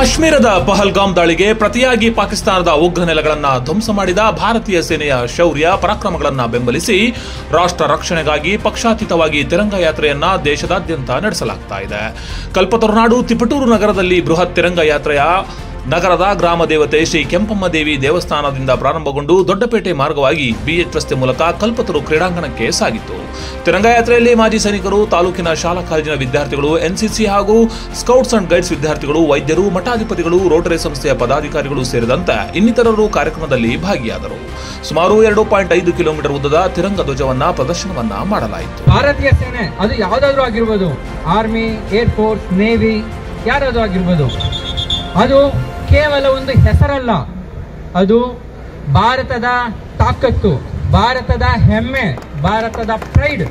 ಕಾಶ್ಮೀರದ ಪಹಲ್ಗಾಮ್ ದಾಳಿಗೆ ಪ್ರತಿಯಾಗಿ ಪಾಕಿಸ್ತಾನದ ಉಗ್ರ ನೆಲೆಗಳನ್ನು ಧ್ವಂಸ ಮಾಡಿದ ಭಾರತೀಯ ಸೇನೆಯ ಶೌರ್ಯ ಪರಾಕ್ರಮಗಳನ್ನು ಬೆಂಬಲಿಸಿ ರಾಷ್ಟ್ರ ರಕ್ಷಣೆಗಾಗಿ ಪಕ್ಷಾತೀತವಾಗಿ ತಿರಂಗ ಯಾತ್ರೆಯನ್ನ ದೇಶದಾದ್ಯಂತ ನಡೆಸಲಾಗ್ತಾ ಇದೆ. ಕಲ್ಪತರುನಾಡು ತಿಪಟೂರು ನಗರದಲ್ಲಿ ಬೃಹತ್ ತಿರಂಗ ಯಾತ್ರೆಯ ನಗರದ ಗ್ರಾಮ ದೇವತೆ ಶ್ರೀ ಕೆಂಪಮ್ಮ ದೇವಿ ದೇವಸ್ಥಾನದಿಂದ ಪ್ರಾರಂಭಗೊಂಡು ದೊಡ್ಡಪೇಟೆ ಮಾರ್ಗವಾಗಿ ಬಿಎಚ್ ರಸ್ತೆ ಮೂಲಕ ಕಲ್ಪತರು ಕ್ರೀಡಾಂಗಣಕ್ಕೆ ಸಾಗಿತ್ತು. ತಿರಂಗ ಯಾತ್ರೆಯಲ್ಲಿ ಮಾಜಿ ಸೈನಿಕರು, ತಾಲೂಕಿನ ಶಾಲಾ ಕಾಲೇಜಿನ ವಿದ್ಯಾರ್ಥಿಗಳು, ಎನ್ಸಿಸಿ ಹಾಗೂ ಸ್ಕೌಟ್ಸ್ ಅಂಡ್ ಗೈಡ್ಸ್ ವಿದ್ಯಾರ್ಥಿಗಳು, ವೈದ್ಯರು, ಮಠಾಧಿಪತಿಗಳು, ರೋಟರಿ ಸಂಸ್ಥೆಯ ಪದಾಧಿಕಾರಿಗಳು ಸೇರಿದಂತೆ ಇನ್ನಿತರರು ಕಾರ್ಯಕ್ರಮದಲ್ಲಿ ಭಾಗಿಯಾದರು. ಸುಮಾರು 2.5 ಕಿಲೋಮೀಟರ್ ಉದ್ದದ ತಿರಂಗ ಧ್ವಜವನ್ನ ಪ್ರದರ್ಶನವನ್ನ ಮಾಡಲಾಯಿತು. ಭಾರತೀಯ ಸೇನೆ ಅದು ಯಾವುದಾದ್ರೂ ಆಗಿರ್ಬೋದು, ಆರ್ಮಿ, ಏರ್ ಫೋರ್ಸ್, ನೇವಿ, ಯಾರಾದ್ರೂ ಆಗಿರ್ಬೋದು, ಅದು ಕೇವಲ ಒಂದು ಹೆಸರಲ್ಲ, ಅದು ಭಾರತದ ತಾಕತ್ತು, ಭಾರತದ ಹೆಮ್ಮೆ, ಭಾರತದ ಪ್ರೈಡ್.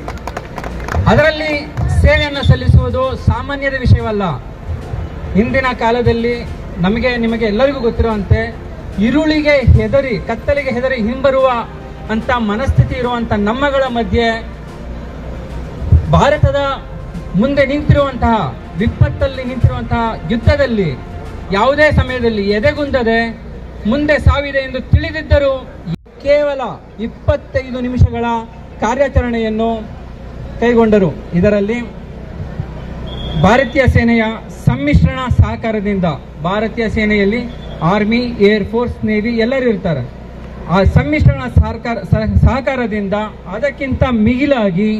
ಅದರಲ್ಲಿ ಸೇವೆಯನ್ನು ಸಲ್ಲಿಸುವುದು ಸಾಮಾನ್ಯದ ವಿಷಯವಲ್ಲ. ಇಂದಿನ ಕಾಲದಲ್ಲಿ ನಿಮಗೆ ಎಲ್ಲರಿಗೂ ಗೊತ್ತಿರುವಂತೆ ಇರುಳಿಗೆ ಹೆದರಿ, ಕತ್ತಲಿಗೆ ಹೆದರಿ ಹಿಂಬರುವ ಅಂತ ಮನಸ್ಥಿತಿ ಇರುವಂತ ನಮ್ಮಗಳ ಮಧ್ಯೆ ಭಾರತದ ಮುಂದೆ ನಿಂತಿರುವಂತಹ, ವಿಪತ್ತಲ್ಲಿ ನಿಂತಿರುವಂತಹ ಯುದ್ಧದಲ್ಲಿ ಯಾವುದೇ ಸಮಯದಲ್ಲಿ ಎದೆಗುಂದದೆ ಮುಂದೆ ಸಾವಿದೆ ಎಂದು ತಿಳಿದಿದ್ದರೂ ಕೇವಲ 25 ನಿಮಿಷಗಳ ಕಾರ್ಯಾಚರಣೆಯನ್ನು ಕೈಗೊಂಡರು. ಇದರಲ್ಲಿ ಭಾರತೀಯ ಸೇನೆಯ ಸಮ್ಮಿಶ್ರಣ ಸಹಕಾರದಿಂದ, ಭಾರತೀಯ ಸೇನೆಯಲ್ಲಿ ಆರ್ಮಿ, ಏರ್ ಫೋರ್ಸ್, ನೇವಿ ಎಲ್ಲರೂ ಇರ್ತಾರೆ. ಆ ಸಮ್ಮಿಶ್ರಣ ಸಹಕಾರದಿಂದ ಅದಕ್ಕಿಂತ ಮಿಗಿಲಾಗಿ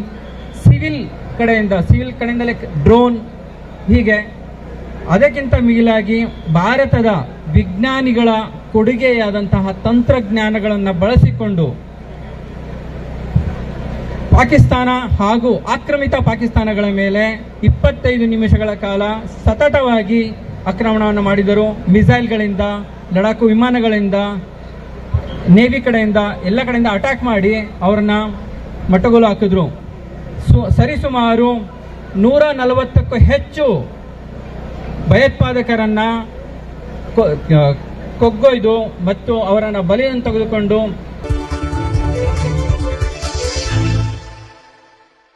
ಸಿವಿಲ್ ಕಡೆಯಿಂದಲೇ ಡ್ರೋನ್, ಹೀಗೆ ಅದಕ್ಕಿಂತ ಮಿಗಿಲಾಗಿ ಭಾರತದ ವಿಜ್ಞಾನಿಗಳ ಕೊಡುಗೆಯಾದಂತಹ ತಂತ್ರಜ್ಞಾನಗಳನ್ನು ಬಳಸಿಕೊಂಡು ಪಾಕಿಸ್ತಾನ ಹಾಗೂ ಆಕ್ರಮಿತ ಪಾಕಿಸ್ತಾನಗಳ ಮೇಲೆ 25 ನಿಮಿಷಗಳ ಕಾಲ ಸತತವಾಗಿ ಆಕ್ರಮಣವನ್ನು ಮಾಡಿದರು. ಮಿಸೈಲ್ಗಳಿಂದ, ಲಡಾಖು ವಿಮಾನಗಳಿಂದ, ನೇವಿ ಕಡೆಯಿಂದ, ಎಲ್ಲ ಕಡೆಯಿಂದ ಅಟ್ಯಾಕ್ ಮಾಡಿ ಅವರನ್ನ ಮಟ್ಟಗೋಲು ಹಾಕಿದ್ರು. ಸರಿಸುಮಾರು 140ಕ್ಕೂ ಹೆಚ್ಚು ಭಯೋತ್ಪಾದಕರನ್ನ ಕೊಗ್ಗೊಯ್ದು ಮತ್ತು ಅವರನ್ನು ಬಲಿಯನ್ನು ತೆಗೆದುಕೊಂಡು